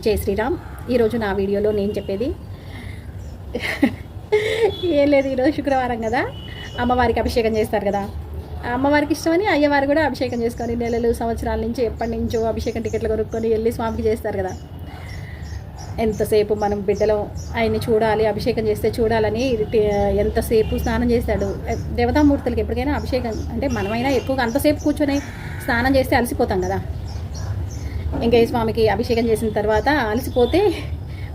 జై శ్రీరామ్. ఈరోజు నా వీడియోలో నేను చెప్పేది ఏం లేదు. ఈరోజు శుక్రవారం కదా, అమ్మవారికి అభిషేకం చేస్తారు కదా. అమ్మవారికి ఇష్టమని అయ్యవారు కూడా అభిషేకం చేసుకొని నెలలు సంవత్సరాల నుంచి ఎప్పటి నుంచో అభిషేకం టికెట్లు కొనుక్కొని వెళ్ళి స్వామికి చేస్తారు కదా. ఎంతసేపు మనం బిడ్డలో ఆయన్ని చూడాలి, అభిషేకం చేస్తే చూడాలని ఎంతసేపు స్నానం చేస్తాడు. దేవతామూర్తులకి ఎప్పటికైనా అభిషేకం అంటే మనమైనా ఎక్కువగా అంతసేపు కూర్చొని స్నానం చేస్తే అలసిపోతాం కదా. వెంకయ్య స్వామికి అభిషేకం చేసిన తర్వాత అలసిపోతే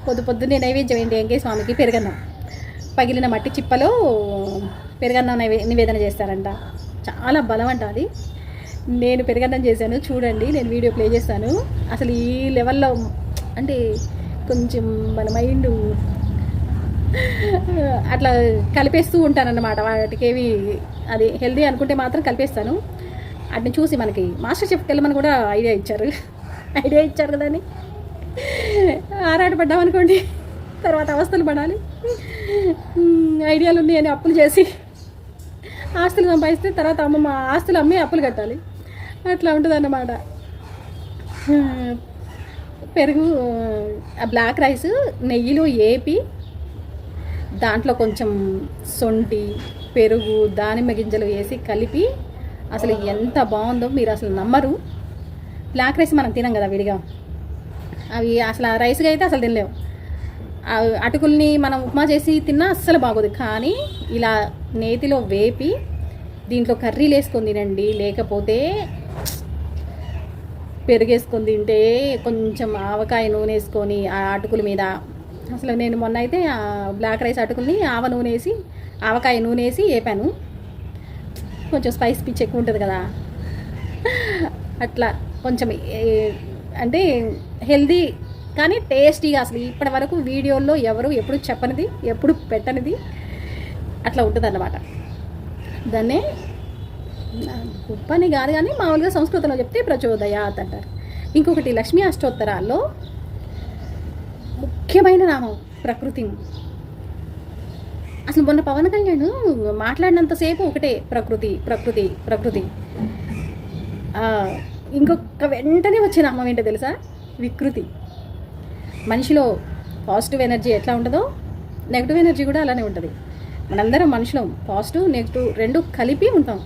పొద్దున్నే నైవేద్యం ఏంటి, వెంకయ్య స్వామికి పెరుగన్నం, పగిలిన మట్టి చిప్పలో పెరుగన్నం నివేదన చేస్తారంట. చాలా బలం అంట అది. నేను పెరుగన్నం చేశాను, చూడండి, నేను వీడియో ప్లే చేస్తాను. అసలు ఈ లెవెల్లో అంటే కొంచెం మన మైండ్ అట్లా కలిపేస్తూ ఉంటానన్నమాట. వాటికేవి అది హెల్దీ అనుకుంటే మాత్రం కలిపేస్తాను. వాటిని చూసి మనకి మాస్టర్ చెఫ్కి వెళ్ళమని కూడా ఐడియా ఇచ్చారు కదా అని ఆరాటపడ్డామనుకోండి, తర్వాత అవస్థలు పడాలి. ఐడియాలు ఉన్నాయని అప్పులు చేసి ఆస్తులు సంపాదిస్తే తర్వాత అమ్మమ్మ ఆస్తులు అమ్మి అప్పులు కట్టాలి. అట్లా ఉంటుంది అన్నమాట. పెరుగు బ్లాక్ రైస్ నెయ్యిలో ఏపి దాంట్లో కొంచెం సొంటి, పెరుగు, దానిమ్మ గింజలు వేసి కలిపి అసలు ఎంత బాగుందో మీరు అసలు నమ్మరు. బ్లాక్ రైస్ మనం తినం కదా విడిగా, అవి అసలు రైస్గా అయితే అసలు తినలేము. అటుకుల్ని మనం ఉప్మా చేసి తిన్నా అస్సలు బాగోదు. కానీ ఇలా నేతిలో వేపి దీంట్లో కర్రీలు వేసుకొని తినండి, లేకపోతే పెరుగేసుకొని తింటే కొంచెం ఆవకాయ నూనె వేసుకొని ఆ అటుకుల మీద, అసలు నేను మొన్న అయితే బ్లాక్ రైస్ అటుకుల్ని ఆవ నూనె వేసి ఆవకాయ నూనె వేసి వేపాను. కొంచెం స్పైస్ పిచ్ ఎక్కువ ఉంటుంది కదా, అట్లా కొంచెం అంటే హెల్దీ కానీ టేస్టీగా. అసలు ఇప్పటి వరకు వీడియోల్లో ఎవరు ఎప్పుడు చెప్పనిది, ఎప్పుడు పెట్టనిది అట్లా ఉంటుంది అన్నమాట. దాన్నే గొప్పని కాదు కానీ మామూలుగా సంస్కృతంలో చెప్తే ప్రచోదయాత్ అంటారు. ఇంకొకటి లక్ష్మీ అష్టోత్తరాల్లో ముఖ్యమైన నామం ప్రకృతి. అసలు మొన్న పవన్ కళ్యాణ్ మాట్లాడినంతసేపు ఒకటే ప్రకృతి ప్రకృతి ప్రకృతి. ఇంకొక వెంటనే వచ్చే నామం ఏంటో తెలుసా? వికృతి. మనిషిలో పాజిటివ్ ఎనర్జీ ఎట్లా ఉంటుందో నెగిటివ్ ఎనర్జీ కూడా అలానే ఉంటుంది. మనందరం మనుషులం, పాజిటివ్ నెగిటివ్ రెండు కలిపి ఉంటాం.